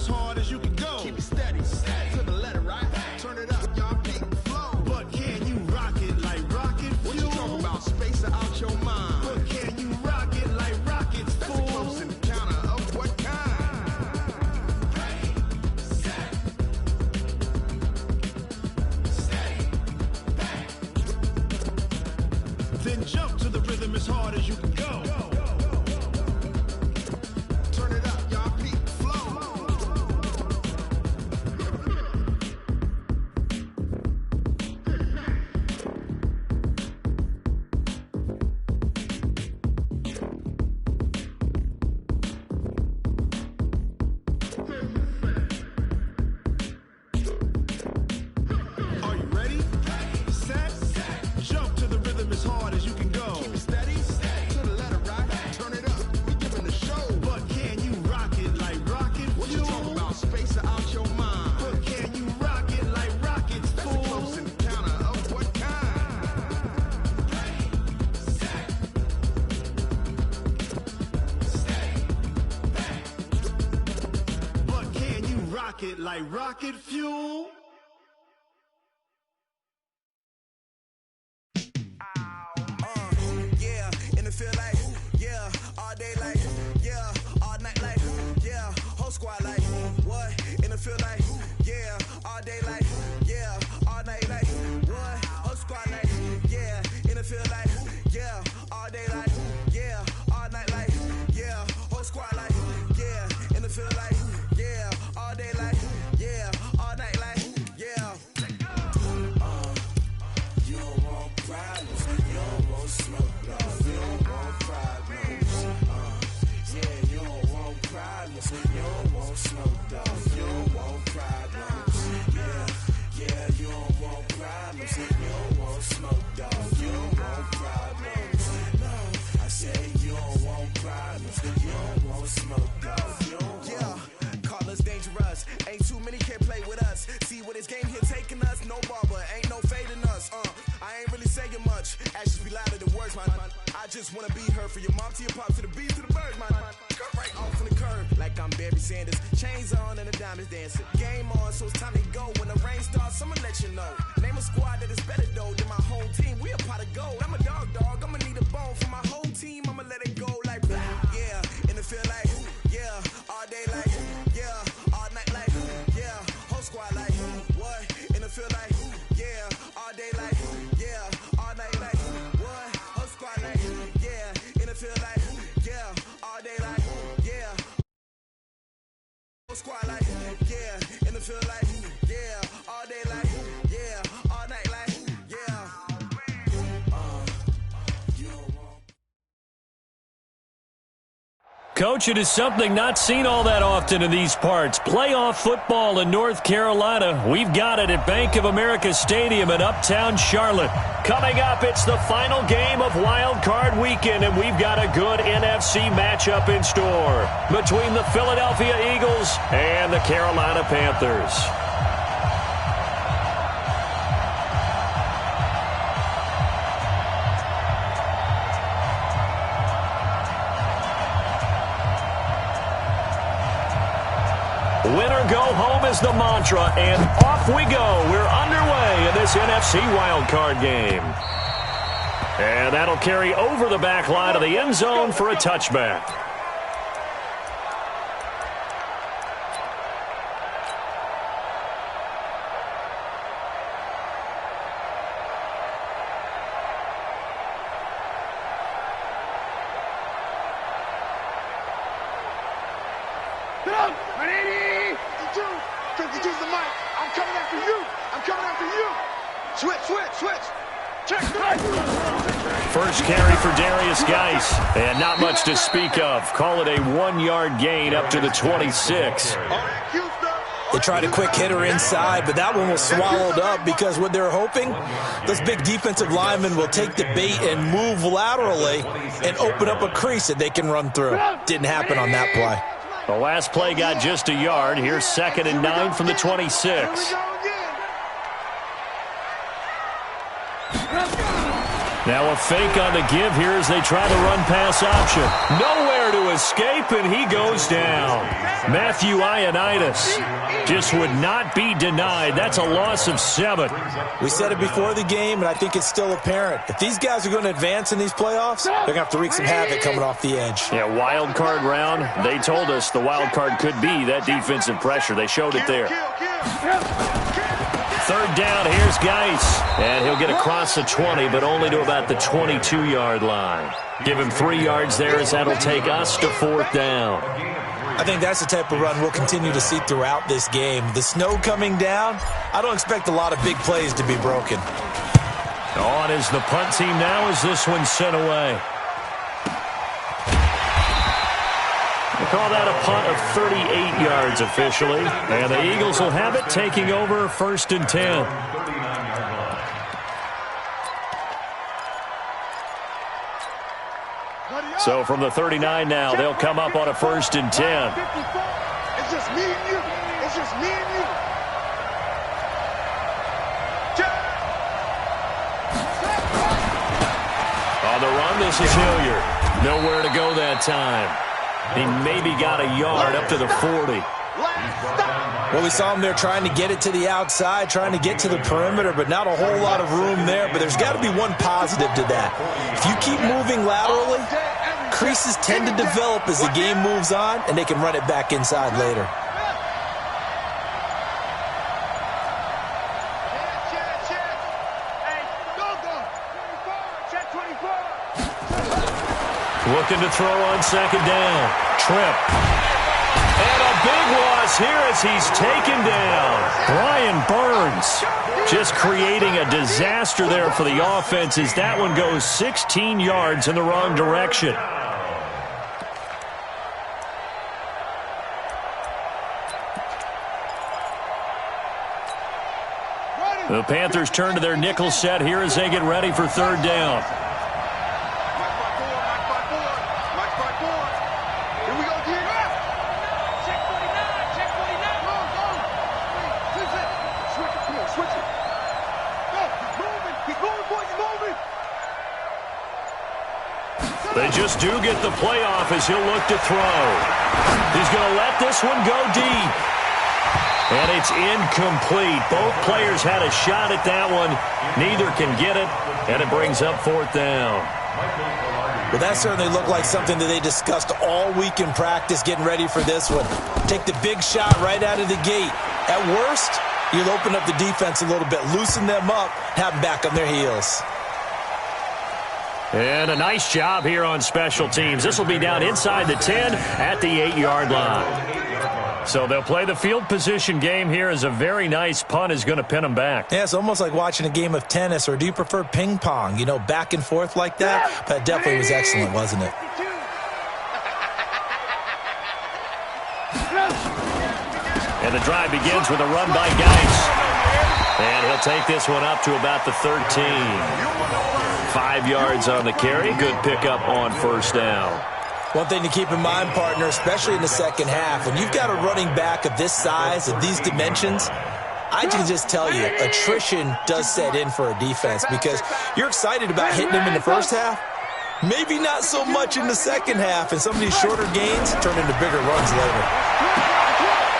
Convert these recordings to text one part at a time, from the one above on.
as hard as you can go. Keep it steady, to the letter, right? Turn it up, y'all peak flow. But can you rock it like rocket fuel? What you talking about? Space out your mind. But can you rock it like rockets, fool? That's a close encounter of what kind? Ready, set, steady, back. Then jump to the rhythm as hard as you can go. Turn it up, y'all peak flow. Are you ready? Set, jump to the rhythm as hard as you can go. Keep it steady, to the letter, right? Turn it up, we giving the show. But can you rock it like rocket fuel? What you talking about? Space out your mind. But can you rock it like rockets, fool? That's a close encounter of what kind? Ready, set, steady, back. But can you rock it like rocket fuel? Yeah, in the field like, yeah, all day like, yeah, all night like, yeah, whole squad like, what? In the field like, yeah, all day like, yeah, all night like, what? Whole squad like, yeah, in the field like, yeah, all day like, yeah, all night like, yeah, whole squad like, yeah, in the field like, yeah, all day like, yeah, all night like, yeah. You don't want problems, you don't want smoke, no, you don't want problems. Yeah, you don't want problems, you don't want smoke, dog, you don't want problems. Yeah, you don't want problems, you don't want smoke, dog, you don't want problems. No, I say you don't want problems, you don't want smoke, dog, you don't want. Yeah, call us dangerous, ain't too many can play with us. See what this game here taking us, no barber, ain't no fading us. I ain't really saying much, actions be louder than words, man. I just wanna be heard for your mom to your pop to the beat to the bird, man. Cut right off on the curb, like I'm Barry Sanders. Chains on and the diamonds dancing. Game on, so it's time to go. When the rain starts, I'ma let you know. Name a squad that is better though than my home team. We a pot of gold. I'm a dog, I'ma need a bone for my whole team. I'ma let it go like, yeah, in the field like, yeah, all day like, yeah, all night like, yeah, whole squad like, what? In the field like, yeah, all day like, yeah, all night like, what? Whole squad like, yeah, in the field like, yeah, all day like, yeah, whole squad like, yeah, in the field like, yeah, all day like, yeah, all night like, yeah. You don't want. Coach, it is something not seen all that often in these parts. Playoff football in North Carolina. We've got it at Bank of America Stadium in Uptown Charlotte. Coming up, it's the final game of Wild Card Weekend, and we've got a good NFC matchup in store between the Philadelphia Eagles and the Carolina Panthers. Winner go home is the mantra, and off we go. We're underway in this NFC wildcard game. And that'll carry over the back line of the end zone for a touchback. First carry for Darius Geis, and not much to speak of. Call it a 1-yard gain up to the 26. They tried a quick hitter inside, but that one was swallowed up because what they're hoping, this big defensive lineman will take the bait and move laterally and open up a crease that they can run through. Didn't happen on that play. The last play got just a yard. Here's 2nd and 9 from the 26. Now a fake on the give here as they try the run-pass option. Nowhere there to escape, and he goes down. Matthew Ioannidis just would not be denied. That's a loss of 7. We said it before the game, and I think it's still apparent. If these guys are going to advance in these playoffs, they're going to have to wreak some havoc coming off the edge. Yeah, wild card round. They told us the wild card could be that defensive pressure. They showed it there. 3rd down, here's Geis. And he'll get across the 20, but only to about the 22-yard line. Give him 3 yards there as that'll take us to 4th down. I think that's the type of run we'll continue to see throughout this game. The snow coming down, I don't expect a lot of big plays to be broken. On is the punt team now as this one's sent away. We'll call that a punt of 38 yards officially. And the Eagles will have it, taking over 1st and 10. So from the 39 now, they'll come up on a 1st and 10. It's just me and you. It's just me and you. On the run, this is Hilliard. Nowhere to go that time. He maybe got a yard up to the 40. Well, we saw him there trying to get it to the outside, trying to get to the perimeter, but not a whole lot of room there. But there's got to be one positive to that. If you keep moving laterally, creases tend to develop as the game moves on, and they can run it back inside later. Looking to throw on 2nd down. Trip. And a big loss here as he's taken down. Brian Burns just creating a disaster there for the offense as that one goes 16 yards in the wrong direction. The Panthers turn to their nickel set here as they get ready for 3rd down. They just do get the playoff as he'll look to throw. He's going to let this one go deep. And it's incomplete. Both players had a shot at that one. Neither can get it, and it brings up 4th down. Well, that certainly looked like something that they discussed all week in practice getting ready for this one. Take the big shot right out of the gate. At worst, you'll open up the defense a little bit, loosen them up, have them back on their heels. And a nice job here on special teams. This will be down inside the 10 at the 8-yard line. So they'll play the field position game here as a very nice punt is going to pin them back. Yeah, it's almost like watching a game of tennis, or do you prefer ping pong? You know, back and forth like that? That definitely was excellent, wasn't it? And the drive begins with a run by Geis. And he'll take this one up to about the 13. 5 yards on the carry. Good pickup on 1st down. One thing to keep in mind, partner, especially in the second half, when you've got a running back of this size, of these dimensions, I can just tell you, attrition does set in for a defense because you're excited about hitting him in the first half. Maybe not so much in the second half, and some of these shorter gains turn into bigger runs later.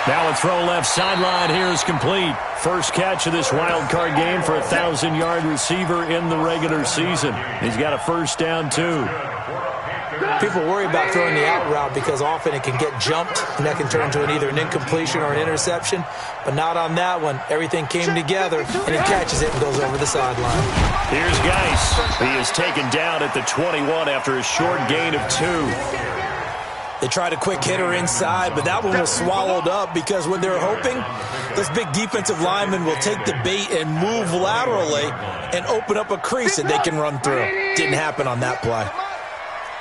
Now a throw left sideline here is complete. First catch of this wild card game for a 1,000-yard receiver in the regular season. He's got a 1st down, too. People worry about throwing the out route because often it can get jumped, and that can turn into either an incompletion or an interception. But not on that one. Everything came together, and he catches it and goes over the sideline. Here's Geis. He is taken down at the 21 after a short gain of 2. They tried a quick hitter inside, but that one was swallowed up because what they're hoping, this big defensive lineman will take the bait and move laterally and open up a crease that they can run through. Didn't happen on that play.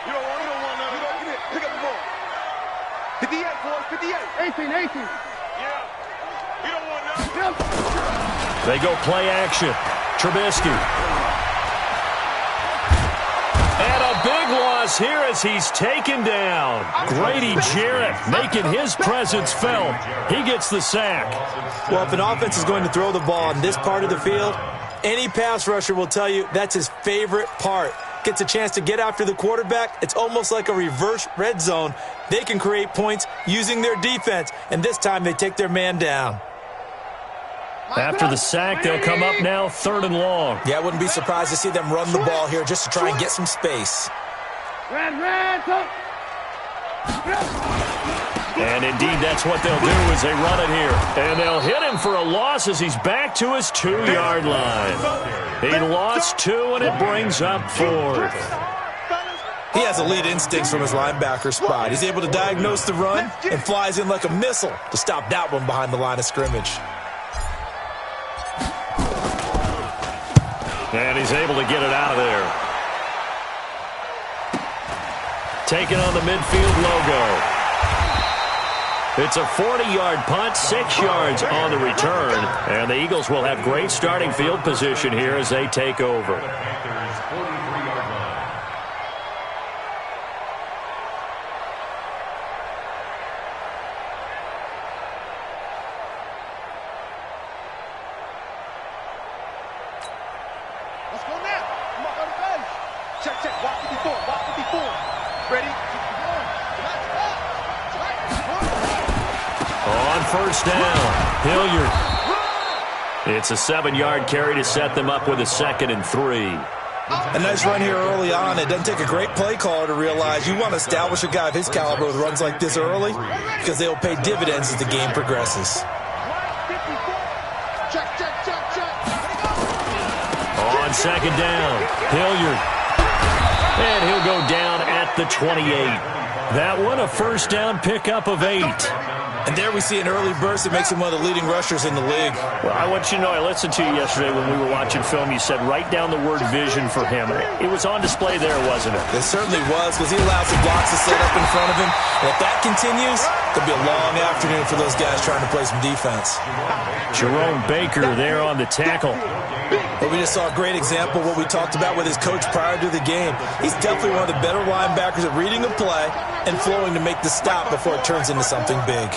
You don't want it. Pick up the ball. 58, boys. 58. 18. Yeah. You don't want nothing. They go play action. Trubisky. And a big loss here as he's taken down. Grady Jarrett making his presence felt. He gets the sack. Well, if an offense is going to throw the ball in this part of the field, any pass rusher will tell you that's his favorite part. gets a chance to get after the quarterback, it's almost like a reverse red zone. They can create points using their defense, and this time they take their man down. After the sack, they'll come up now 3rd and long. Yeah, I wouldn't be surprised to see them run the ball here just to try and get some space. And indeed, that's what they'll do as they run it here. And they'll hit him for a loss as he's back to his 2-yard line. He lost 2, and it brings up 4th. He has elite instincts from his linebacker spot. He's able to diagnose the run and flies in like a missile to stop that one behind the line of scrimmage. And he's able to get it out of there. Taking on the midfield logo. It's a 40-yard punt, 6 yards on the return. And the Eagles will have great starting field position here as they take over. Let's go now. Come on, go to base. Check. Walk 54. Ready? On first down, Hilliard. It's a 7-yard carry to set them up with a 2nd and 3. A nice run here early on. It doesn't take a great play caller to realize you want to establish a guy of his caliber with runs like this early because they'll pay dividends as the game progresses. Check. On 2nd down, Hilliard. And he'll go down at the 28. That one a first down pickup of 8. And there we see an early burst that makes him one of the leading rushers in the league. Well, I want you to know, I listened to you yesterday when we were watching film. You said write down the word vision for him. It was on display there, wasn't it? It certainly was, because he allows the blocks to set up in front of him. And if that continues, it'll be a long afternoon for those guys trying to play some defense. Jerome Baker there on the tackle. But we just saw a great example of what we talked about with his coach prior to the game. He's definitely one of the better linebackers at reading a play and flowing to make the stop before it turns into something big.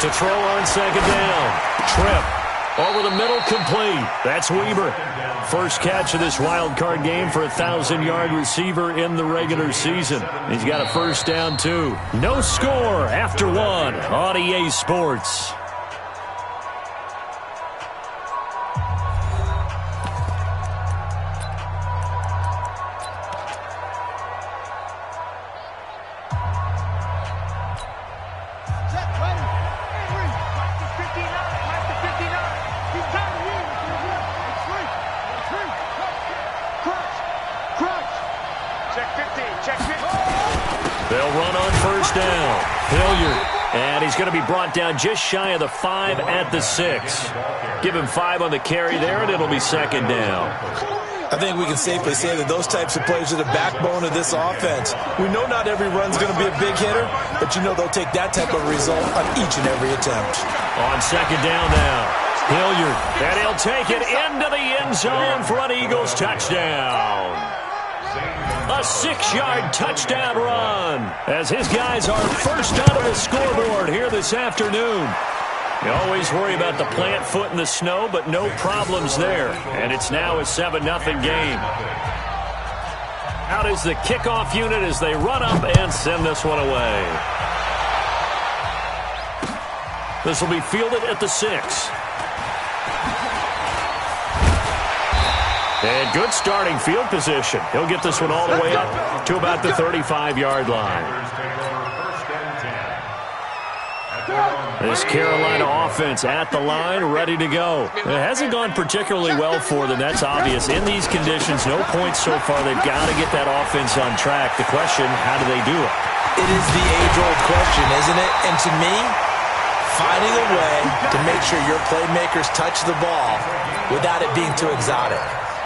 To throw on 2nd down. Trip. Over the middle, complete. That's Weber. First catch of this wild card game for a 1,000-yard receiver in the regular season. He's got a first down, too. No score after 1 on EA Sports. They'll run on first down. Hilliard. And he's going to be brought down just shy of the 5 at the 6. Give him 5 on the carry there, and it'll be 2nd down. I think we can safely say that those types of plays are the backbone of this offense. We know not every run's going to be a big hitter, but you know they'll take that type of result on each and every attempt. On 2nd down now. Hilliard. And he'll take it into the end zone for an Eagles touchdown. A 6-yard touchdown run as his guys are first onto the scoreboard here this afternoon. You always worry about the plant foot in the snow, but no problems there. And it's now a 7-0 game. Out is the kickoff unit as they run up and send this one away. This will be fielded at the 6. And good starting field position. He'll get this one all the way up to about the 35-yard line. This Carolina offense at the line, ready to go. It hasn't gone particularly well for them. That's obvious. In these conditions, no points so far. They've got to get that offense on track. The question, how do they do it? It is the age-old question, isn't it? And to me, finding a way to make sure your playmakers touch the ball without it being too exotic.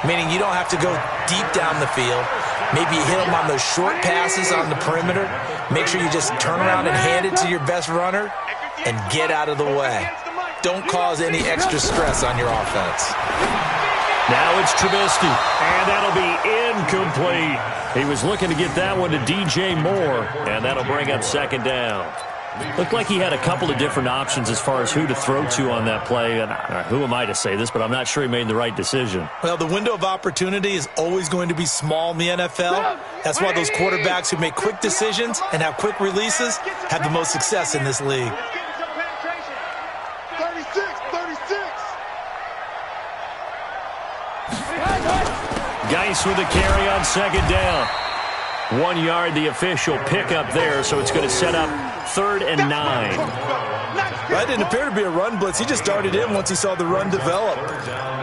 Meaning you don't have to go deep down the field. Maybe you hit them on those short passes on the perimeter. Make sure you just turn around and hand it to your best runner and get out of the way. Don't cause any extra stress on your offense. Now it's Trubisky, and that'll be incomplete. He was looking to get that one to DJ Moore, and that'll bring up 2nd down. Looked like he had a couple of different options as far as who to throw to on that play. And who am I to say this, but I'm not sure he made the right decision. Well, the window of opportunity is always going to be small in the NFL. That's why those quarterbacks who make quick decisions and have quick releases have the most success in this league. 36. Geis with the carry on second down. 1 yard, the official pickup there, so it's going to set up 3rd and 9. That didn't appear to be a run blitz. He just darted in once he saw the run develop.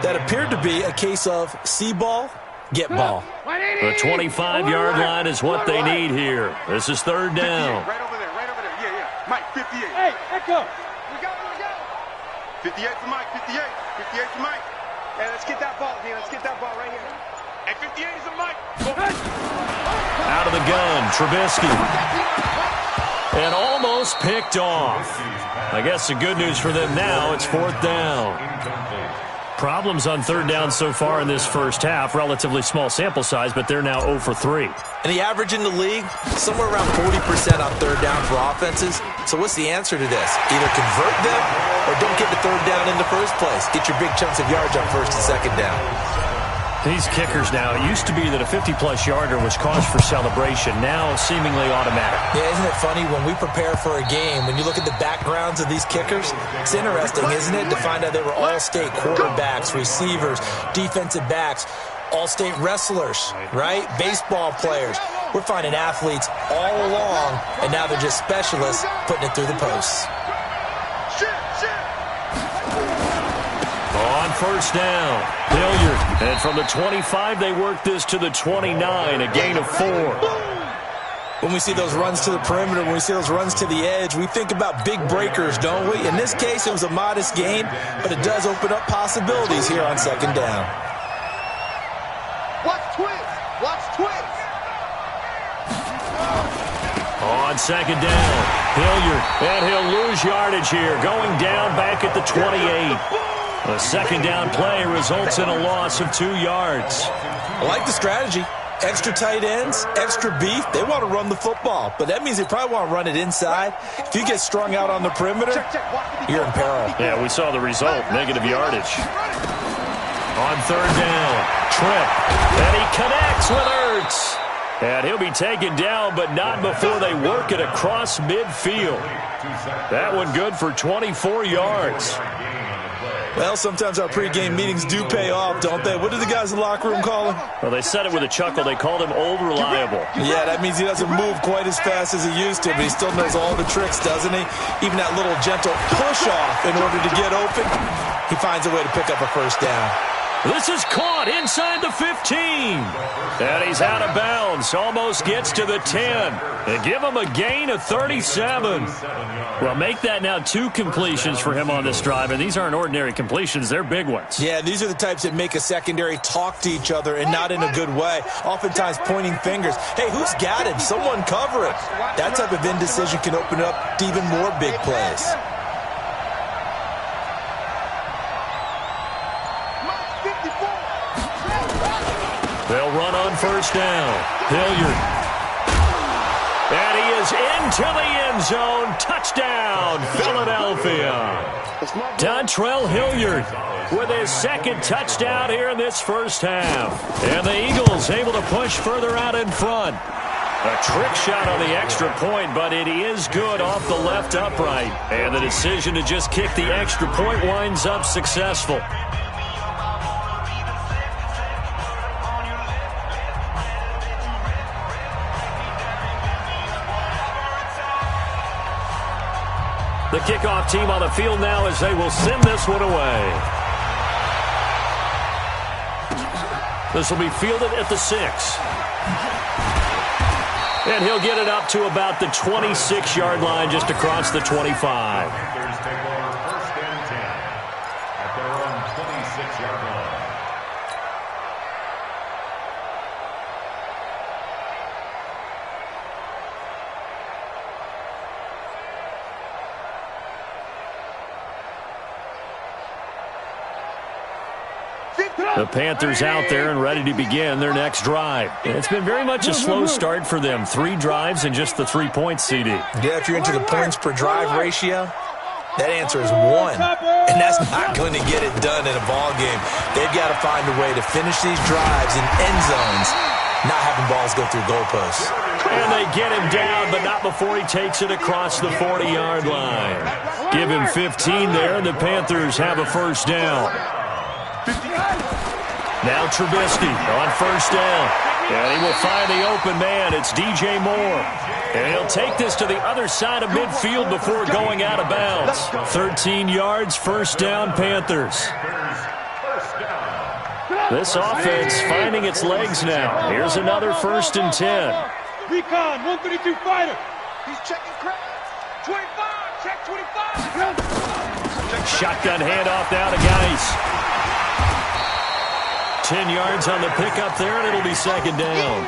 That appeared to be a case of see ball, get ball. The 25-yard line is what they need here. This is 3rd down. Right over there. Yeah. Mike, 58. Hey, Echo. We go. 58 for Mike, 58 for Mike. Hey, let's get that ball here. Let's get that ball right here. Hey, 58 is a Mike. Out of the gun, Trubisky. And almost picked off. I guess the good news for them now, it's 4th down. Problems on 3rd down so far in this first half. Relatively small sample size, but they're now 0 for 3. And the average in the league, somewhere around 40% on 3rd down for offenses. So what's the answer to this? Either convert them or don't get the 3rd down in the first place. Get your big chunks of yards on 1st and 2nd down. These kickers now, it used to be that a 50-plus yarder was cause for celebration. Now seemingly automatic. Yeah, isn't it funny when we prepare for a game, when you look at the backgrounds of these kickers, it's interesting, isn't it, to find out they were all-state quarterbacks, receivers, defensive backs, all-state wrestlers, right? Baseball players. We're finding athletes all along, and now they're just specialists putting it through the posts. On 1st down, Hilliard. And from the 25, they work this to the 29, a gain of 4. When we see those runs to the perimeter, when we see those runs to the edge, we think about big breakers, don't we? In this case, it was a modest gain, but it does open up possibilities here on 2nd down. Watch twins. On 2nd down, Hilliard. And he'll lose yardage here, going down back at the 28. The 2nd down play results in a loss of 2 yards. I like the strategy. Extra tight ends, extra beef. They want to run the football, but that means they probably want to run it inside. If you get strung out on the perimeter, you're in peril. Yeah, we saw the result, negative yardage. On 3rd down, Tripp. And he connects with Ertz. And he'll be taken down, but not before they work it across midfield. That one good for 24 yards. Well, sometimes our pregame meetings do pay off, don't they? What do the guys in the locker room call him? Well, they said it with a chuckle. They called him Old Reliable. Yeah, that means he doesn't move quite as fast as he used to, but he still knows all the tricks, doesn't he? Even that little gentle push-off in order to get open, he finds a way to pick up a 1st down. This is caught inside the 15. And he's out of bounds. Almost gets to the 10. They give him a gain of 37. Well, make that now 2 completions for him on this drive. And these aren't ordinary completions. They're big ones. Yeah, these are the types that make a secondary talk to each other and not in a good way. Oftentimes pointing fingers. Hey, who's got him? Someone cover it. That type of indecision can open up to even more big plays. They'll run on 1st down. Hilliard. And he is into the end zone. Touchdown, Philadelphia. Dontrell Hilliard with his 2nd touchdown here in this first half. And the Eagles able to push further out in front. A trick shot on the extra point, but it is good off the left upright. And the decision to just kick the extra point winds up successful. The kickoff team on the field now as they will send this one away. This will be fielded at the 6. And he'll get it up to about the 26-yard line just across the 25. Panthers take over 1st and 10 at their own 26-yard line. The Panthers out there and ready to begin their next drive. It's been very much a slow start for them. 3 drives and just the 3 points, CD. Yeah, if you're into the points per drive ratio, that answer is 1. And that's not going to get it done in a ball game. They've got to find a way to finish these drives in end zones, not having balls go through goalposts. And they get him down, but not before he takes it across the 40-yard line. Give him 15 there, and the Panthers have a first down. Now Trubisky on first down. And he will find the open man. It's DJ Moore. And he'll take this to the other side of midfield before going out of bounds. 13 yards, first down, Panthers. This offense finding its legs now. Here's another 1st and 10. Recon, 132 fighter. He's checking credit. 25, check 25. Shotgun handoff now to Geis. 10 yards on the pickup there, and it'll be second down.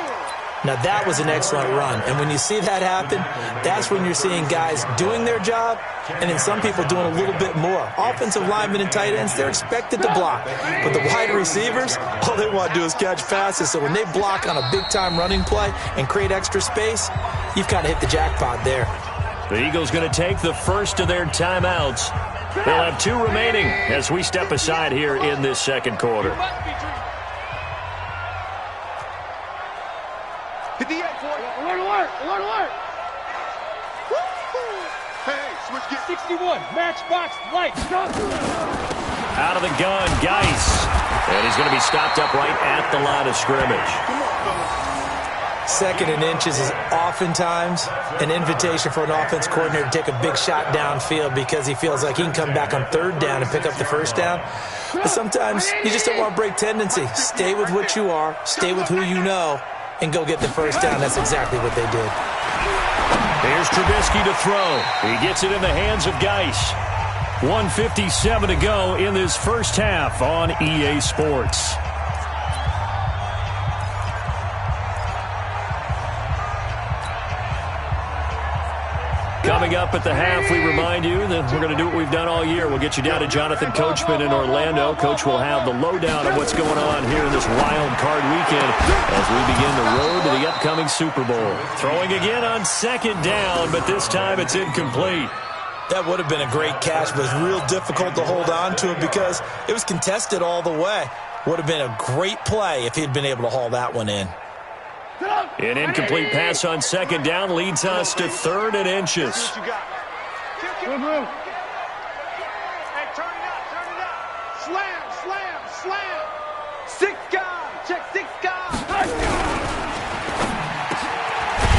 Now, that was an excellent run. And when you see that happen, that's when you're seeing guys doing their job and then some people doing a little bit more. Offensive linemen and tight ends, they're expected to block. But the wide receivers, all they want to do is catch passes. So when they block on a big-time running play and create extra space, you've kind of hit the jackpot there. The Eagles going to take the first of their timeouts. They'll have 2 remaining as we step aside here in this second quarter. Hit the egg, boy. Alert, alert, alert, alert. Hey, switch gear. 61, matchbox, light. Out of the gun, Geis. And he's going to be stopped up right at the line of scrimmage. 2nd and inches is oftentimes an invitation for an offense coordinator to take a big shot downfield because he feels like he can come back on 3rd down and pick up the first down. But sometimes you just don't want to break tendency. Stay with what you are, stay with who you know, and go get the first down. That's exactly what they did. Here's Trubisky to throw. He gets it in the hands of Geis. 1:57 to go in this first half on EA Sports. Coming up at the half, we remind you that we're going to do what we've done all year. We'll get you down to Jonathan Coachman in Orlando. Coach will have the lowdown of what's going on here in this wild card weekend as we begin the road to the upcoming Super Bowl. Throwing again on 2nd down, but this time it's incomplete. That would have been a great catch, but it's real difficult to hold on to it because it was contested all the way. Would have been a great play if he'd been able to haul that one in. An incomplete pass on 2nd down leads us to 3rd and inches. Hey, turn it up, turn it up. Slam, slam, slam. 6 guys, check 6 guys.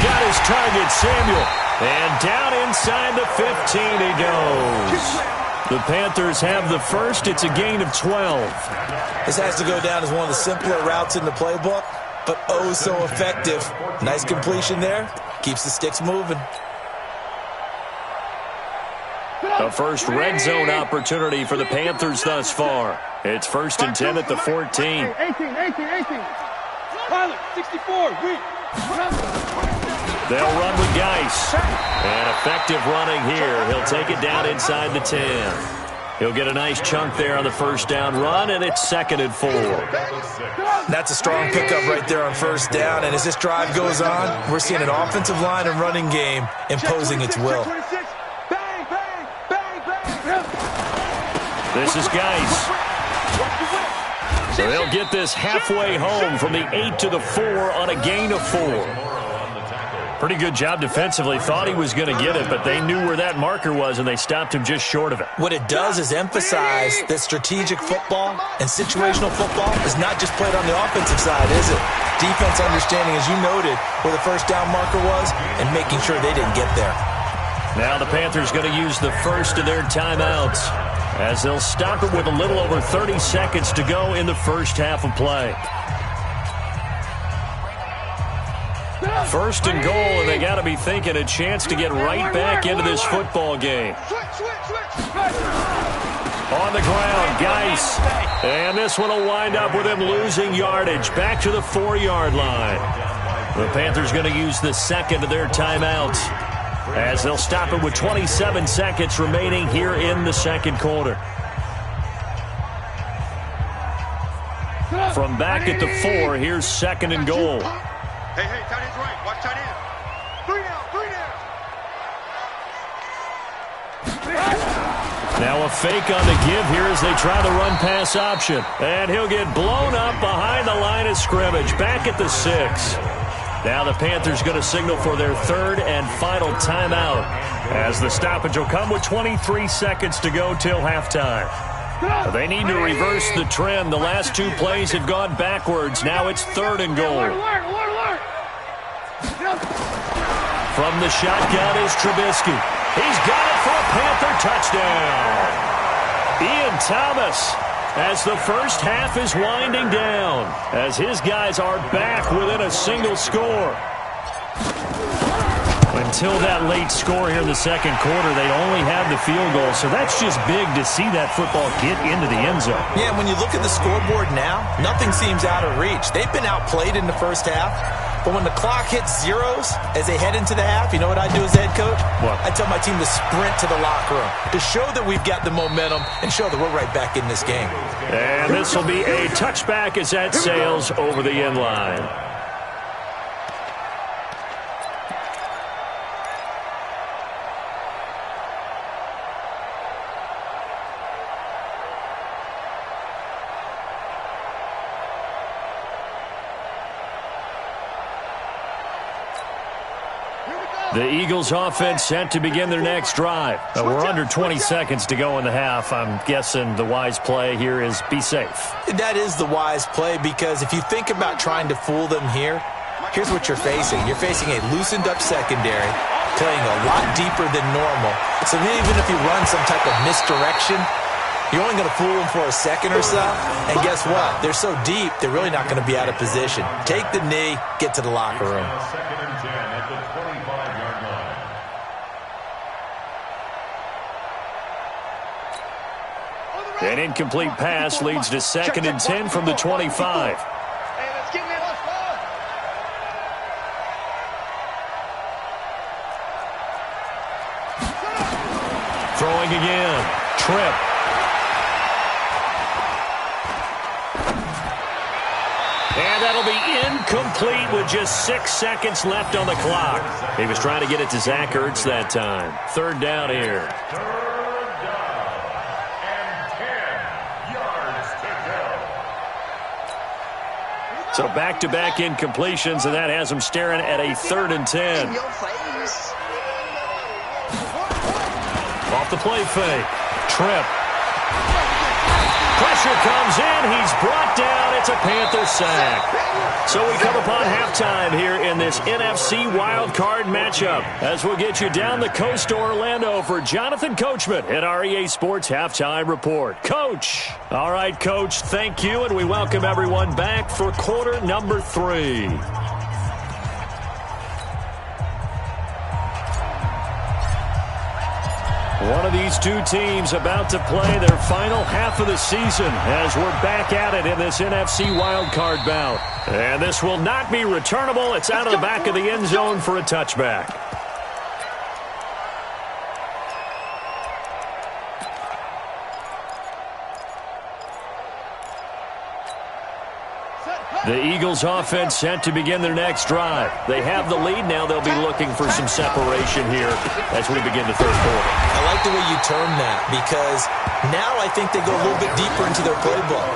Got his target, Samuel. And down inside the 15 he goes. The Panthers have the first. It's a gain of 12. This has to go down as one of the simpler routes in the playbook, but oh so effective. Nice completion there. Keeps the sticks moving. The first red zone opportunity for the Panthers thus far. It's 1st and 10 at the 14. 18. Pilot, 64, weak. They'll run with Geis. And effective running here. He'll take it down inside the 10. He'll get a nice chunk there on the first down run, and it's 2nd and 4. That's a strong pickup right there on first down, and as this drive goes on, we're seeing an offensive line and running game imposing its will. Bang, bang, bang, bang. This is Geis. So they'll get this halfway home from the 8 to the 4 on a gain of 4. Pretty good job defensively. Thought he was going to get it, but they knew where that marker was, and they stopped him just short of it. What it does is emphasize that strategic football and situational football is not just played on the offensive side, is it? Defense understanding, as you noted, where the first down marker was and making sure they didn't get there. Now the Panthers going to use the first of their timeouts as they'll stop it with a little over 30 seconds to go in the first half of play. 1st and goal, and they got to be thinking a chance to get right back into this football game. On the ground, Geis. And this one will wind up with him losing yardage back to the 4-yard line. The Panthers going to use the second of their timeouts as they'll stop it with 27 seconds remaining here in the second quarter. From back at the 4, here's 2nd and goal. Hey, tight end's right. Watch tight end. 3 down. Now a fake on the give here as they try the run-pass option. And he'll get blown up behind the line of scrimmage, back at the 6. Now the Panthers going to signal for their 3rd and final timeout, as the stoppage will come with 23 seconds to go till halftime. They need to reverse the trend. The last 2 plays have gone backwards. Now it's 3rd and goal. From the shotgun is Trubisky. He's got it for a Panther touchdown. Ian Thomas, as the first half is winding down, as his guys are back within a single score. Until that late score here in the second quarter, they only had the field goal, so that's just big to see that football get into the end zone. Yeah, when you look at the scoreboard now, nothing seems out of reach. They've been outplayed in the first half, but when the clock hits zeros as they head into the half, you know what I do as the head coach? What? I tell my team to sprint to the locker room to show that we've got the momentum and show that we're right back in this game. And this will be a touchback as that sails over the end line. The Eagles offense set to begin their next drive. We're under 20 seconds to go in the half. I'm guessing the wise play here is be safe. That is the wise play, because if you think about trying to fool them here, here's what you're facing. You're facing a loosened up secondary, playing a lot deeper than normal. So even if you run some type of misdirection, you're only going to fool them for a second or so. And guess what? They're so deep, they're really not going to be out of position. Take the knee, get to the locker room. 2nd and 10 at the 25-yard line. An incomplete pass leads to 2nd and 10 from the 25. Hey, let's get in there. Throwing again. Trip. And that'll be incomplete with just 6 seconds left on the clock. He was trying to get it to Zach Ertz that time. 3rd down here. 3rd down and 10 yards to go. So back-to-back incompletions, and that has him staring at a 3rd and 10. Off the play fake. Trip. Pressure comes in. He's brought down. It's a Panther sack. So we come upon halftime here in this NFC wildcard matchup, as we'll get you down the coast to Orlando for Jonathan Coachman at our EA Sports Halftime Report. Coach. All right, Coach, thank you, and we welcome everyone back for quarter number 3. One of these two teams about to play their final half of the season as we're back at it in this NFC wildcard bout. And this will not be returnable. It's out of the back of the end zone for a touchback. The Eagles offense set to begin their next drive. They have the lead. Now they'll be looking for some separation here as we begin the 3rd quarter. I like the way you term that, because now I think they go a little bit deeper into their playbook.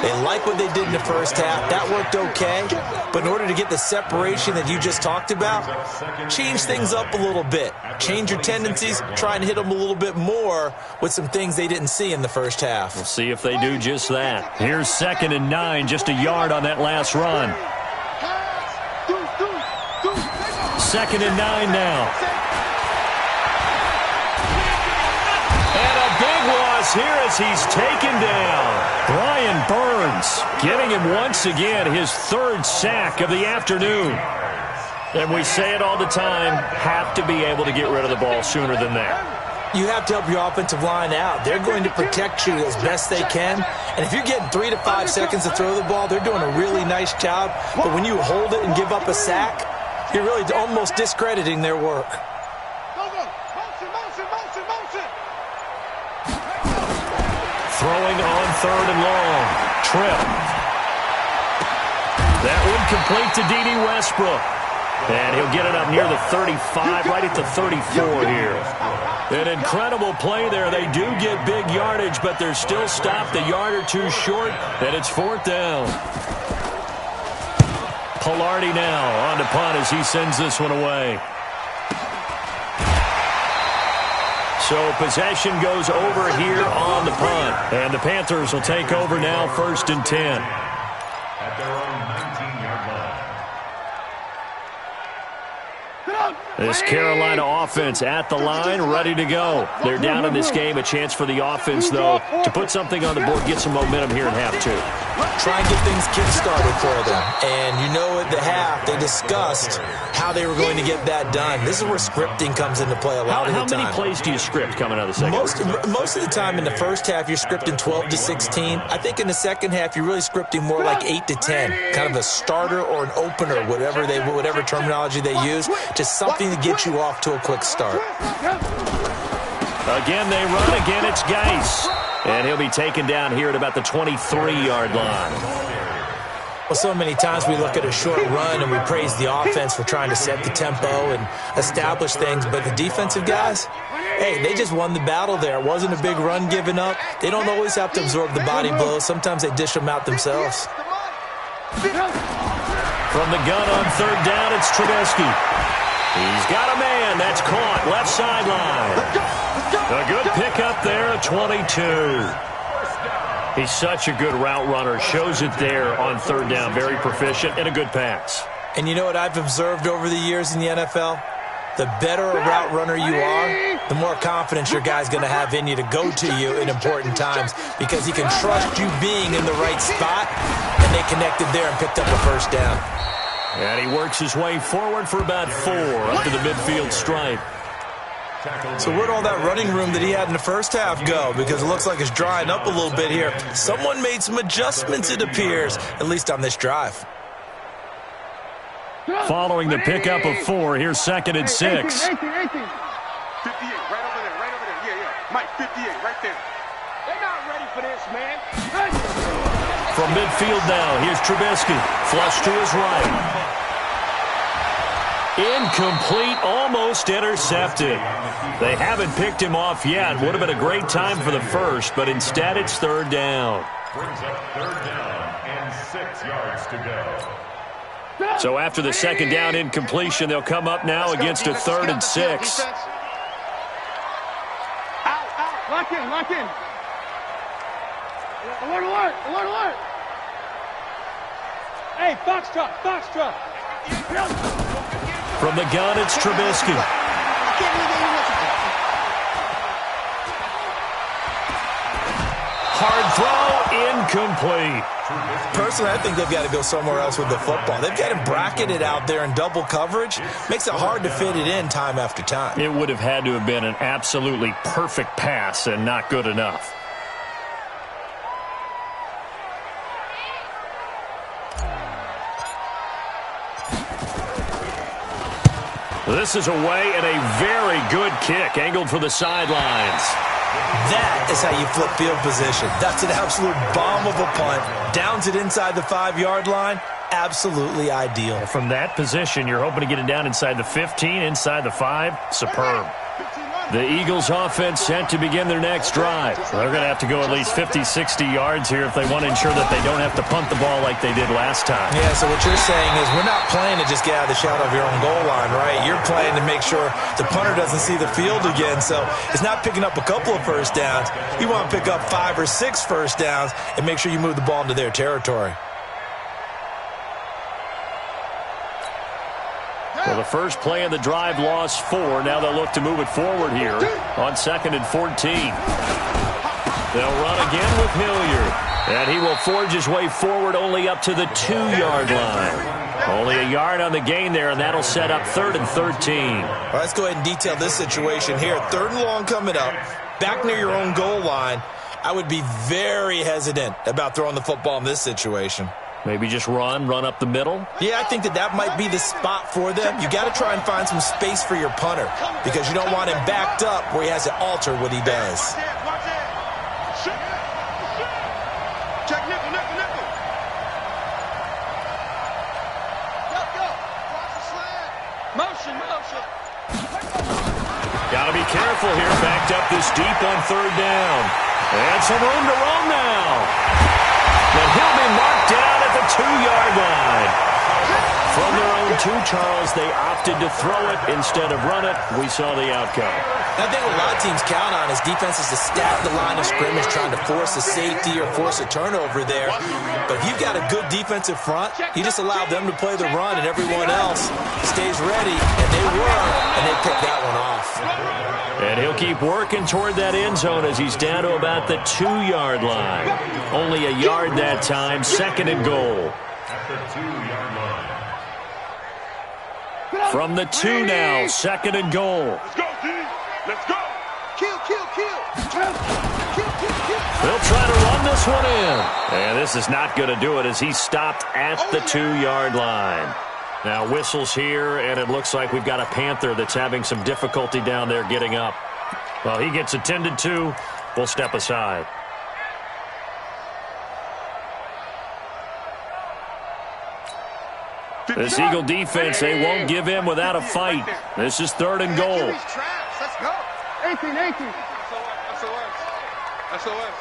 They like what they did in the first half. That worked okay. But in order to get the separation that you just talked about, change things up a little bit. Change your tendencies. Try and hit them a little bit more with some things they didn't see in the first half. We'll see if they do just that. Here's 2nd and 9, just a yard on that last run. 2nd and 9 now. Big loss here as he's taken down. Brian Burns getting him once again his 3rd sack of the afternoon. And we say it all the time, have to be able to get rid of the ball sooner than that. You have to help your offensive line out. They're going to protect you as best they can. And if you're getting 3 to 5 seconds to throw the ball, they're doing a really nice job. But when you hold it and give up a sack, you're really almost discrediting their work. Throwing on 3rd and long. Trip. That one complete to D.D. Westbrook. And he'll get it up near the 35, right at the 34 here. An incredible play there. They do get big yardage, but they're still stopped a yard or two short, and it's 4th down. Pilardi now on to punt as he sends this one away. So possession goes over here on the punt. And the Panthers will take over now, 1st and 10. At their own 19-yard line. This Carolina offense at the line, ready to go. They're down in this game. A chance for the offense, though, to put something on the board, get some momentum here in half 2. Try and get things kick-started for them. And you know at the half, they discussed how they were going to get that done. This is where scripting comes into play a lot of the time. How many plays do you script coming out of the second? Most of the time in the first half, you're scripting 12 to 16. I think in the second half, you're really scripting more like 8 to 10. Kind of a starter or an opener, whatever terminology they use. Just something to get you off to a quick start. Again, they run. Again, it's Geis. And he'll be taken down here at about the 23-yard line. Well, so many times we look at a short run and we praise the offense for trying to set the tempo and establish things, but the defensive guys, hey, they just won the battle there. It wasn't a big run given up. They don't always have to absorb the body blows. Sometimes they dish them out themselves. From the gun on 3rd down, it's Trubisky. He's got a man. That's caught. Left sideline. A good pickup there at 22. He's such a good route runner. Shows it there on 3rd down. Very proficient and a good pass. And you know what I've observed over the years in the NFL? The better a route runner you are, the more confidence your guy's going to have in you to go to you in important times because he can trust you being in the right spot, and they connected there and picked up a 1st down. And he works his way forward for about 4 up to the midfield stripe. So where'd all that running room that he had in the first half go? Because it looks like it's drying up a little bit here. Someone made some adjustments, it appears, at least on this drive. Following the pickup of 4, here's 2nd and 6. 58, right over there, Yeah. Mike, 58, right there. They're not ready for this, man. From midfield now, here's Trubisky. Flush to his right. Incomplete, almost intercepted. They haven't picked him off yet. Would have been a great time for the first, but instead it's 3rd down. Brings up 3rd down and 6 yards to go. So after the 2nd down incompletion, they'll come up now against a 3rd and 6. Out. Lock in. Alert. Hey, Foxtrot. From the gun, it's Trubisky. Hard throw, incomplete. Personally, I think they've got to go somewhere else with the football. They've got him bracketed out there in double coverage. Makes it hard to fit it in time after time. It would have had to have been an absolutely perfect pass and not good enough. This is away and a very good kick, angled for the sidelines. That is how you flip field position. That's an absolute bomb of a punt. Downs it inside the 5-yard line. Absolutely ideal. From that position, you're hoping to get it down inside the 15, inside the 5. Superb. The Eagles offense set to begin their next drive. They're going to have to go at least 50, 60 yards here if they want to ensure that they don't have to punt the ball like they did last time. Yeah, so what you're saying is we're not playing to just get out of the shadow of your own goal line, right? You're playing to make sure the punter doesn't see the field again. So it's not picking up a couple of 1st downs. You want to pick up 5 or 6 1st downs and make sure you move the ball into their territory. Well, the first play of the drive lost 4. Now they'll look to move it forward here on 2nd and 14. They'll run again with Hilliard. And he will forge his way forward only up to the 2-yard line. Only a yard on the gain there, and that'll set up 3rd and 13. Well, let's go ahead and detail this situation here. 3rd and long coming up, back near your own goal line. I would be very hesitant about throwing the football in this situation. Maybe just run up the middle? Yeah, I think that might be the spot for them. You got to try and find some space for your punter because you don't want him backed up where he has to alter what he does. Check nickel. Got to be careful here. Backed up this deep on third down. And some room to roam now. And he'll be marked down at the 2-yard line. From their own 2, Charles, they opted to throw it instead of run it. We saw the outcome. I think what a lot of teams count on is defenses to stack the line of scrimmage, trying to force a safety or force a turnover there. But if you've got a good defensive front, you just allow them to play the run, and everyone else stays ready, and they were, and they picked that one off. And he'll keep working toward that end zone as he's down to about the 2-yard line. Only a yard that time, 2nd and goal. At the 2-yard line. From the 2 now, 2nd and goal. Let's go, D. Let's go. Kill. They'll try to run this one in. And this is not going to do it as he's stopped at the 2-yard line. Now whistles here, and it looks like we've got a Panther that's having some difficulty down there getting up. Well, he gets attended to. We'll step aside. This Eagle defense, they won't give in without a fight. This is 3rd and goal. Let's go. 18. SOS.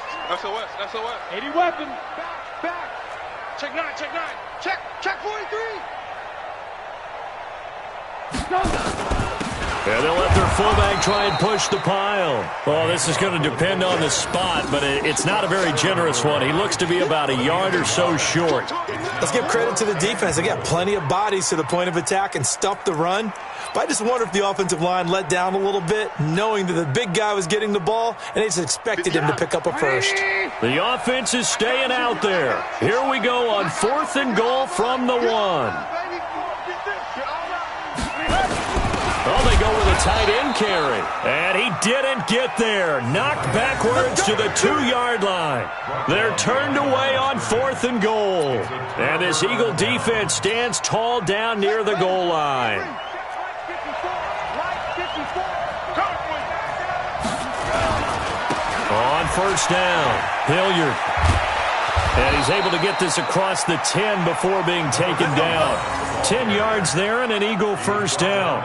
80 weapon. Back. Check 9. Check 43. And they'll let their fullback try and push the pile. Well, this is going to depend on the spot, but it's not a very generous one. He looks to be about a yard or so short. Let's give credit to the defense. They got plenty of bodies to the point of attack and stuffed the run. But I just wonder if the offensive line let down a little bit, knowing that the big guy was getting the ball, and they just expected him to pick up a first. The offense is staying out there. Here we go on 4th and goal from the 1. Oh, they go with a tight end carry. And he didn't get there. Knocked backwards to the 2-yard line. They're turned away on 4th and goal. And this Eagle defense stands tall down near the goal line. On 1st down, Hilliard. And he's able to get this across the 10 before being taken down. 10 yards there and an Eagle 1st down.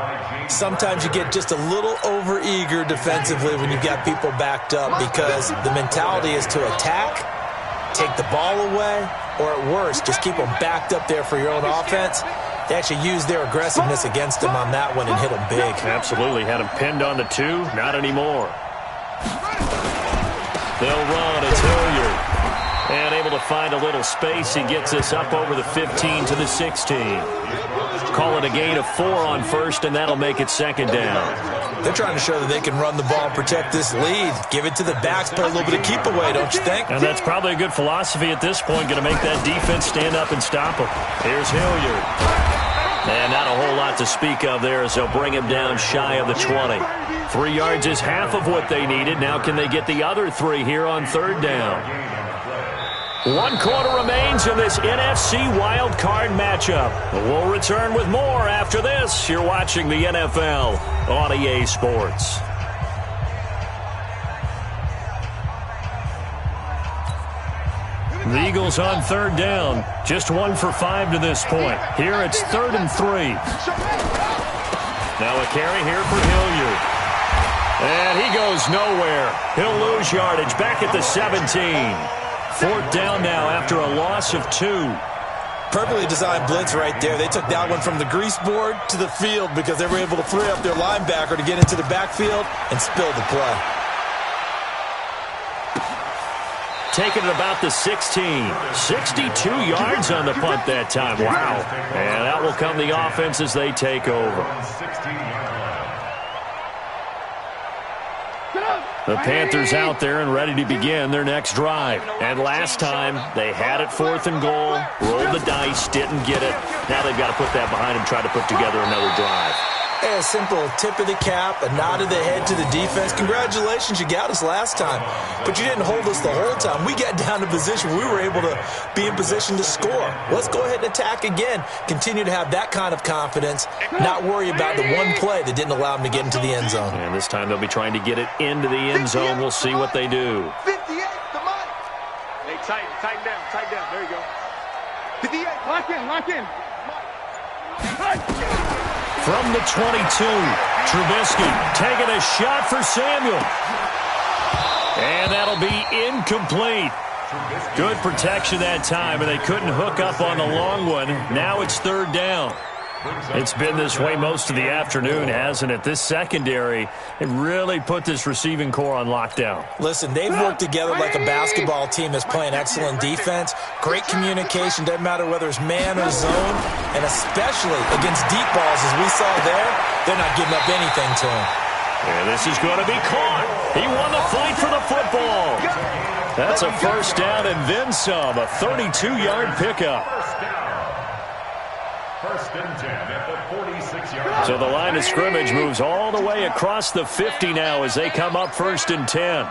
Sometimes you get just a little over-eager defensively when you've got people backed up because the mentality is to attack, take the ball away, or at worst, just keep them backed up there for your own offense. They actually used their aggressiveness against them on that one and hit them big. Absolutely. Had him pinned on the 2. Not anymore. They'll run. It's Hilliard. And able to find a little space. He gets us up over the 15 to the 16. Call it a gain of 4 on 1st, and that'll make it 2nd down. They're trying to show that they can run the ball and protect this lead. Give it to the backs, play a little bit of keep away, don't you think? And that's probably a good philosophy at this point. Going to make that defense stand up and stop him. Here's Hilliard. And not a whole lot to speak of there as they'll bring him down shy of the 20. 3 yards is half of what they needed. Now can they get the other 3 here on 3rd down? 1 quarter remains in this NFC Wild Card matchup. We'll return with more after this. You're watching the NFL on EA Sports. The Eagles on 3rd down. Just 1 for 5 to this point. Here it's 3rd and 3. Now a carry here for Hilliard. And he goes nowhere. He'll lose yardage back at the 17. 4th down now after a loss of 2. Perfectly designed blitz right there. They took that one from the grease board to the field because they were able to free up their linebacker to get into the backfield and spill the play. Taking it about the 16. 62 yards on the punt that time. Wow. And that will come the offense as they take over. The Panthers out there and ready to begin their next drive. And last time, they had it 4th and goal, rolled the dice, didn't get it. Now they've got to put that behind them, try to put together another drive. A simple tip of the cap, a nod of the head to the defense. Congratulations, you got us last time. But you didn't hold us the whole time. We got down to position. We were able to be in position to score. Let's go ahead and attack again. Continue to have that kind of confidence. Not worry about the one play that didn't allow them to get into the end zone. And this time they'll be trying to get it into the end zone. We'll see what they do. 58, the money. Hey, tighten down. There you go. 58, lock in. From the 22, Trubisky taking a shot for Samuel. And that'll be incomplete. Good protection that time, and they couldn't hook up on the long one. Now it's third down. It's been this way most of the afternoon, hasn't it? This secondary, it really put this receiving core on lockdown. Listen, they've worked together like a basketball team that's playing excellent defense. Great communication, doesn't matter whether it's man or zone, and especially against deep balls, as we saw there, they're not giving up anything to him. And this is going to be caught. He won the fight for the football. That's a first down and then some, a 32-yard pickup. First and 10 at the 46-yard. So the line of scrimmage moves all the way across the 50 now as they come up first and 10. And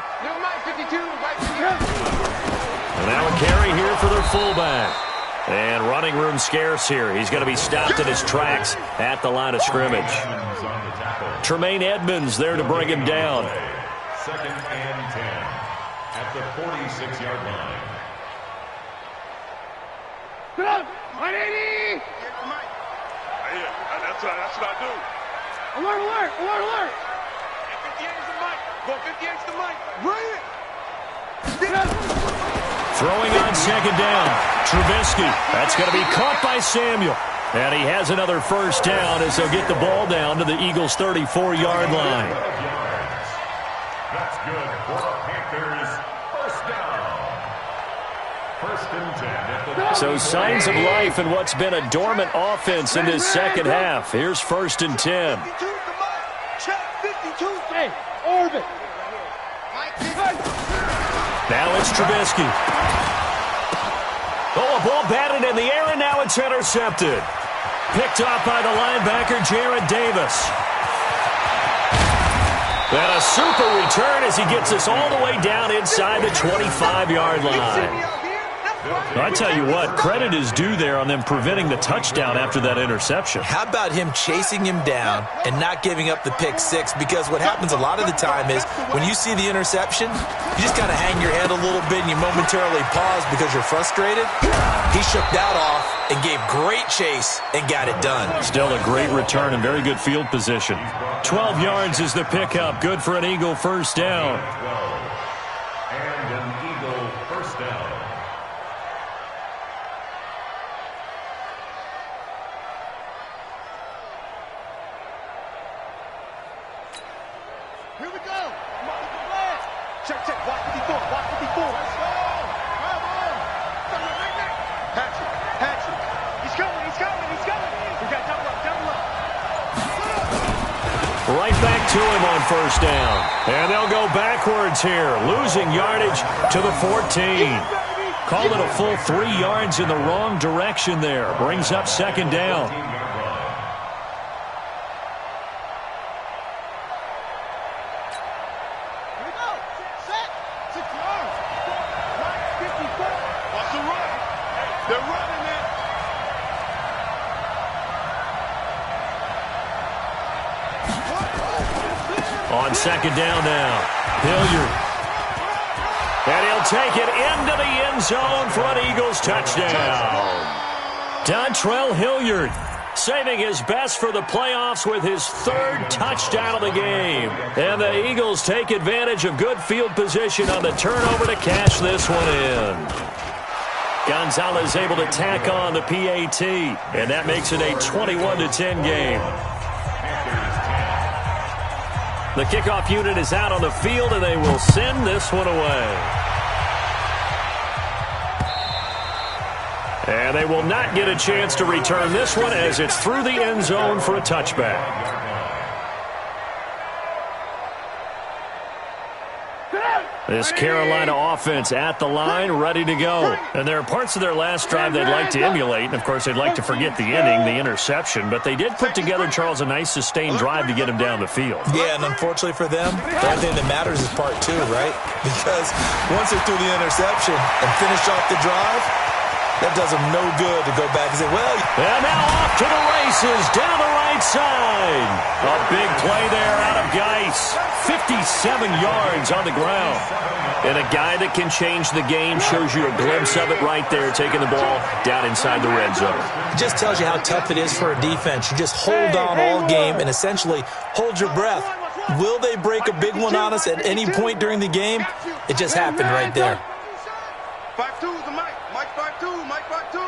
now a carry here for their fullback. And running room scarce here. He's going to be stopped in his tracks at the line of scrimmage. Tremaine Edmonds there to bring him down. Second and 10 at the 46-yard line. Get up! 180! That's what I do. Alert, alert, alert, alert! 58's the mic. Go 58's the mic. Bring it! Get up! Throwing on second down. Trubisky. That's going to be caught by Samuel. And he has another first down as they'll get the ball down to the Eagles' 34-yard line. That's good for the Panthers. First down. First and 10 at the... So signs of life in what's been a dormant offense in this second half. Here's first and 10. 52 the mic. Check 52. Hey, orbit. Now it's Trubisky. Oh, a ball batted in the air, and now it's intercepted. Picked off by the linebacker, Jared Davis. And a super return as he gets us all the way down inside the 25-yard line. I tell you what, credit is due there on them preventing the touchdown after that interception. How about him chasing him down and not giving up the pick six? Because what happens a lot of the time is when you see the interception, you just kind of hang your head a little bit and you momentarily pause because you're frustrated. He shook that off and gave great chase and got it done. Still a great return and very good field position. 12 yards is the pickup. Good for an Eagle first down. And an Eagle first down. Here we go. Check, check. Watch 54. Watch 54. Let's go. Hatchet. He's coming. We got double up. Right back to him on first down. And they'll go backwards here, losing yardage to the 14. Called it a full 3 yards in the wrong direction there. Brings up second down. On second down now, Hilliard. And he'll take it into the end zone for an Eagles touchdown. Dontrell Hilliard saving his best for the playoffs with his 3rd touchdown of the game. And the Eagles take advantage of good field position on the turnover to cash this one in. Gonzalez able to tack on the PAT, and that makes it a 21-10 game. The kickoff unit is out on the field, and they will send this one away. And they will not get a chance to return this one as it's through the end zone for a touchback. This Carolina offense at the line, ready to go. And there are parts of their last drive they'd like to emulate. And, of course, they'd like to forget the inning, the interception. But they did put together, Charles, a nice sustained drive to get him down the field. Yeah, and unfortunately for them, the only thing that matters is part 2, right? Because once they're through the interception and finish off the drive, That does them no good to go back and say, well. And now off to the races down the right side. A big play there out of Geis. 57 yards on the ground. And a guy that can change the game shows you a glimpse of it right there, taking the ball down inside the red zone. It just tells you how tough it is for a defense. You just hold on all game and essentially hold your breath. Will they break a big one on us at any point during the game? It just happened right there. 5-2 is the mic. Mike 5-2. Mike 5-2.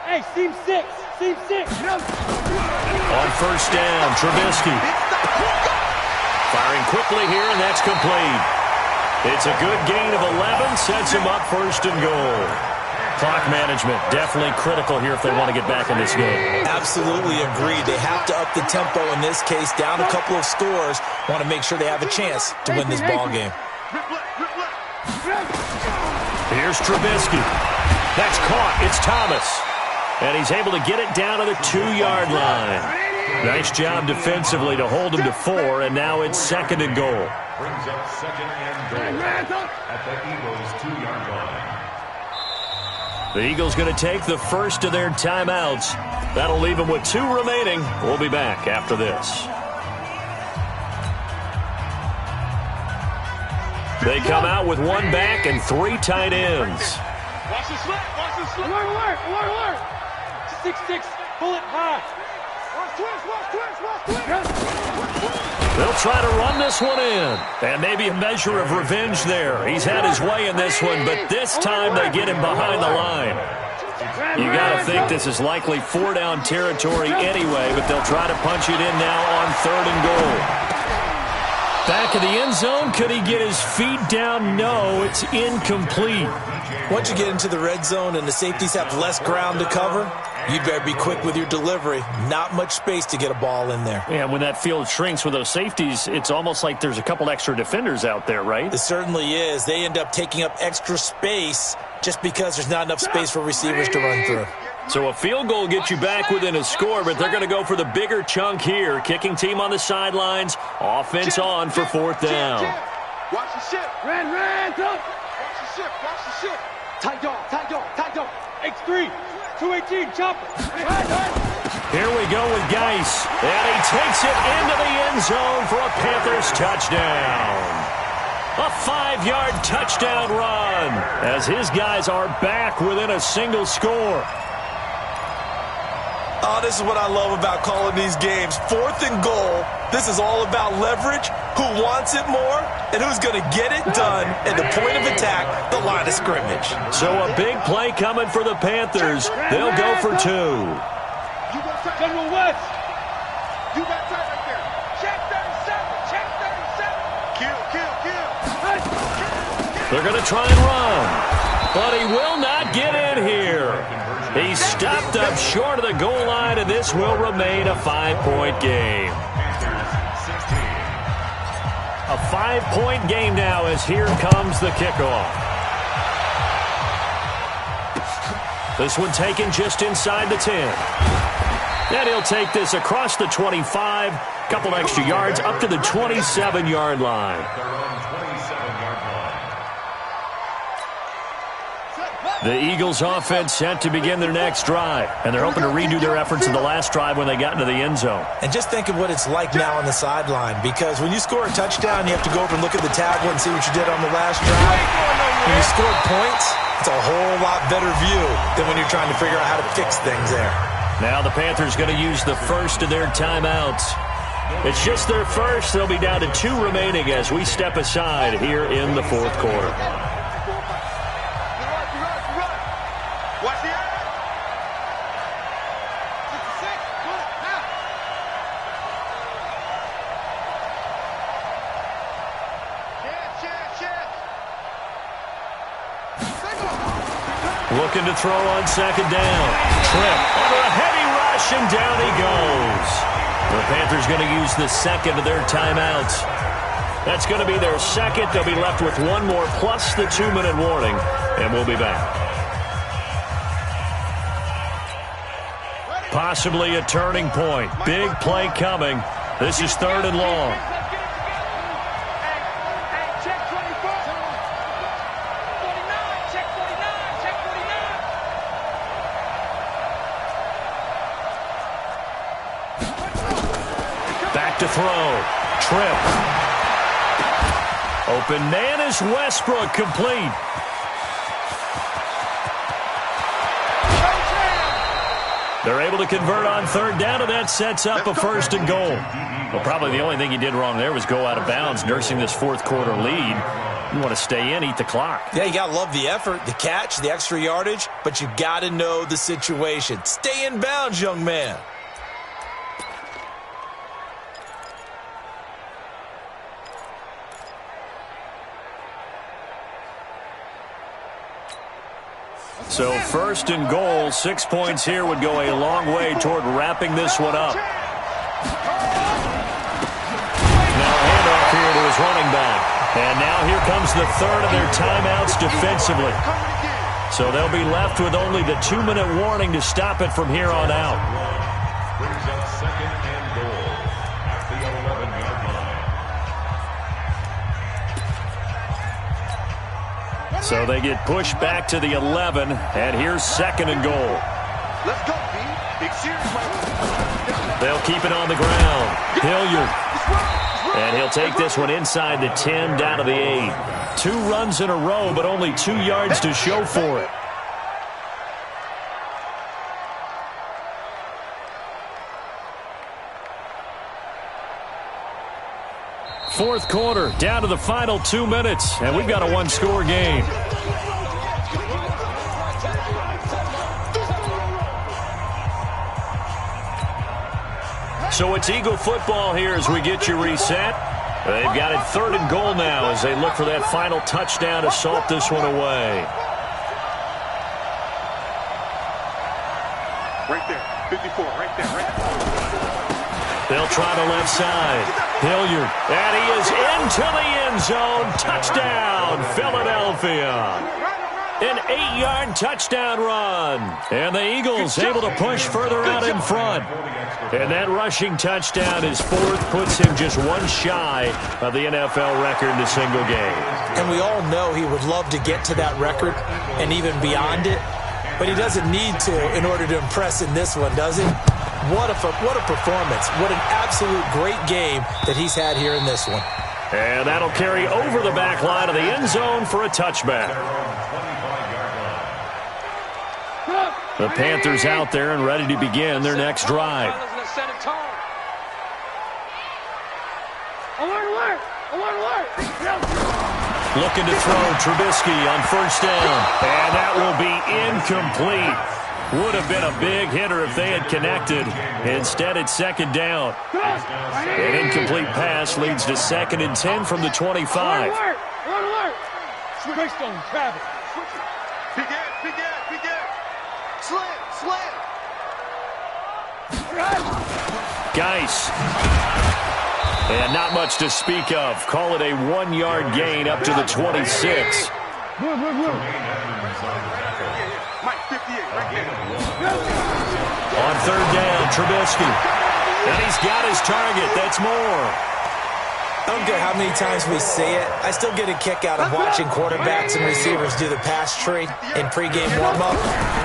Hey, seam 6. Seam 6. On first down, Trubisky. Firing quickly here, and that's complete. It's a good gain of 11. Sets him up first and goal. Clock management definitely critical here if they want to get back in this game. Absolutely agreed. They have to up the tempo in this case, down a couple of scores. Want to make sure they have a chance to win this ball game. Here's Trubisky. That's caught. It's Thomas. And he's able to get it down to the 2-yard line. Nice job defensively to hold him to 4, and now it's second and goal. Brings up second and goal at the Eagles' 2-yard line. The Eagles going to take the first of their timeouts. That'll leave them with 2 remaining. We'll be back after this. They come out with 1 back and 3 tight ends. Watch the slip. Watch the slip. Alert, alert, alert, alert. 6-6, bullet high. Watch twist. Watch twist. Watch twist. They'll try to run this one in. And maybe a measure of revenge there. He's had his way in this one, but this time they get him behind the line. You got to think this is likely 4-down territory anyway, but they'll try to punch it in now on 3rd and goal. Back of the end zone, could he get his feet down? No, it's incomplete. Once you get into the red zone and the safeties have less ground to cover, you better be quick with your delivery. Not much space to get a ball in there. Yeah, when that field shrinks with those safeties, it's almost like there's a couple extra defenders out there, right? It certainly is. They end up taking up extra space just because there's not enough space for receivers to run through. So a field goal gets you back within a score, but they're going to go for the bigger chunk here. Kicking team on the sidelines. Offense on for 4th down. Watch the ship. Ran, up. Watch the ship. Watch the ship. Tight dog. X3, 218, chopper. Here we go with Geis. And he takes it into the end zone for a Panthers touchdown. A 5-yard touchdown run as his guys are back within a single score. Oh, this is what I love about calling these games. 4th and goal. This is all about leverage, who wants it more, and who's going to get it done at the point of attack, the line of scrimmage. So a big play coming for the Panthers. They'll go for 2. You go tight. General West. You got tight right there. Check 37. Check 37. Kill. They're going to try and run, but he will not get in here. He's stopped up short of the goal line, and this will remain a 5-point game. A 5-point game now as here comes the kickoff. This one taken just inside the 10. And he'll take this across the 25, couple extra yards up to the 27-yard line. The Eagles offense set to begin their next drive, and they're hoping to redo their efforts in the last drive when they got into the end zone. And just think of what it's like now on the sideline, because when you score a touchdown, you have to go over and look at the tablet and see what you did on the last drive. When you score points, it's a whole lot better view than when you're trying to figure out how to fix things there. Now the Panthers going to use the first of their timeouts. It's just their first. They'll be down to 2 remaining as we step aside here in the 4th quarter. Watch the eye. 66, check. Looking to throw on 2nd down. Trip under a heavy rush, and down he goes. The Panthers going to use the second of their timeouts. That's going to be their second. They'll be left with 1 more plus the 2-minute warning, and we'll be back. Possibly a turning point. Big play coming. This is 3rd and long. back to throw. Trip. Open man is Westbrook, complete. They're able to convert on third down, and that sets up a 1st and goal. Well, probably the only thing he did wrong there was go out of bounds, nursing this fourth-quarter lead. You want to stay in, eat the clock. Yeah, you got to love the effort, the catch, the extra yardage, but you got to know the situation. Stay in bounds, young man. So 1st and goal, 6 points here would go a long way toward wrapping this one up. Now handoff here to his running back. And now here comes the third of their timeouts defensively. So they'll be left with only the 2-minute warning to stop it from here on out. Brings up 2nd and goal at the 11-yard line. So they get pushed back to the 11, and here's 2nd and goal. Let's go, B. Big series right now. They'll keep it on the ground. Hilliard. And he'll take this one inside the 10, down to the 8. 2 runs in a row, but only 2 yards to show for it. Fourth quarter, down to the final 2 minutes, and we've got a 1-score game. So it's Eagle football here as we get you reset. They've got it 3rd and goal now as they look for that final touchdown to salt this one away. Right there. 54, right there, right there. They'll try the left side. Hilliard, and he is into the end zone. Touchdown, Philadelphia. An 8-yard touchdown run. And the Eagles able to push further out in front. And that rushing touchdown is 4th, puts him just 1 shy of the NFL record in a single game. And we all know he would love to get to that record and even beyond it, but he doesn't need to in order to impress in this one, does he? What a performance. What an absolute great game that he's had here in this one. And that'll carry over the back line of the end zone for a touchback. The Panthers out there and ready to begin their next drive. Looking to throw Trubisky on 1st down. And that will be incomplete. Would have been a big hitter if they had connected. Instead, it's 2nd down. An incomplete pass leads to 2nd and 10 from the 25. Switch on Travis. Big end. Slam. Geis. And not much to speak of. Call it a 1-yard gain up to the 26. Mike, 58, right there. On 3rd down, Trubisky. And he's got his target. That's more. I don't care how many times we see it. I still get a kick out of watching quarterbacks and receivers do the pass tree in pregame warm-up.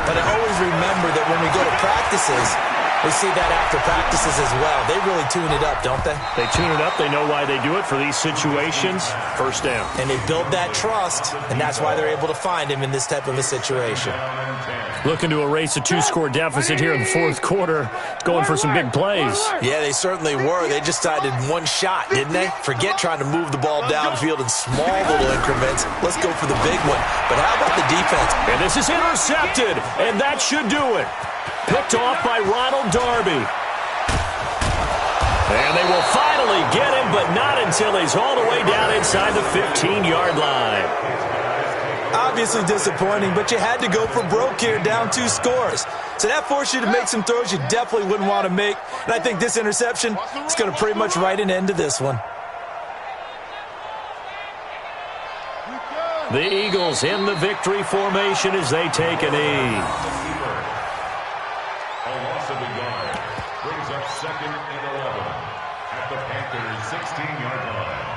But I always remember that when we go to practices, we see that after practices as well. They really tune it up, don't they? They tune it up. They know why they do it for these situations. 1st down. And they build that trust, and that's why they're able to find him in this type of a situation. Looking to erase a 2-score deficit here in the 4th quarter. Going for some big plays. Yeah, they certainly were. They just decided 1 shot, didn't they? Forget trying to move the ball downfield in small little increments. Let's go for the big one. But how about the defense? And this is intercepted, and that should do it. Picked off by Ronald Darby. And they will finally get him, but not until he's all the way down inside the 15-yard line. Obviously disappointing, but you had to go for broke here, down 2 scores. So that forced you to make some throws you definitely wouldn't want to make. And I think this interception is going to pretty much write an end to this one. The Eagles in the victory formation as they take a knee. A loss of a yard brings up 2nd and 11 at the Panthers' 16-yard line.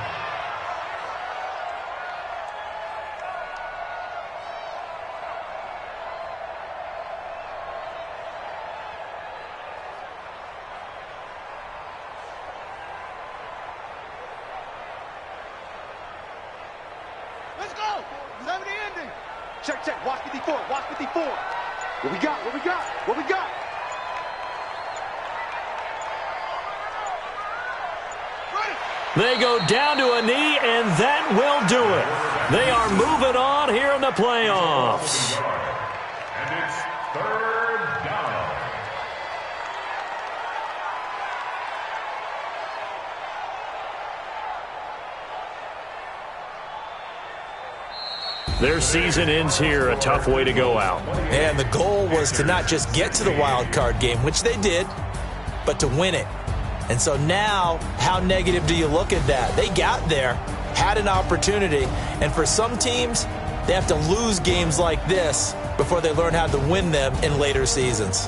Let's go. 70 ending. Check, check. Watch 54. Watch 54. What we got? What we got? What we got? They go down to a knee, and that will do it. They are moving on here in the playoffs. And it's third down. Their season ends here, a tough way to go out. And the goal was to not just get to the wild card game, which they did, but to win it. And so now, how negative do you look at that? They got there, had an opportunity, and for some teams, they have to lose games like this before they learn how to win them in later seasons.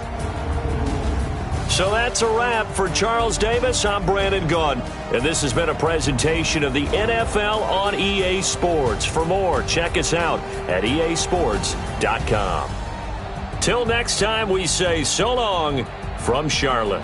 So that's a wrap for Charles Davis. I'm Brandon Gunn, and this has been a presentation of the NFL on EA Sports. For more, check us out at easports.com. Till next time, we say so long from Charlotte.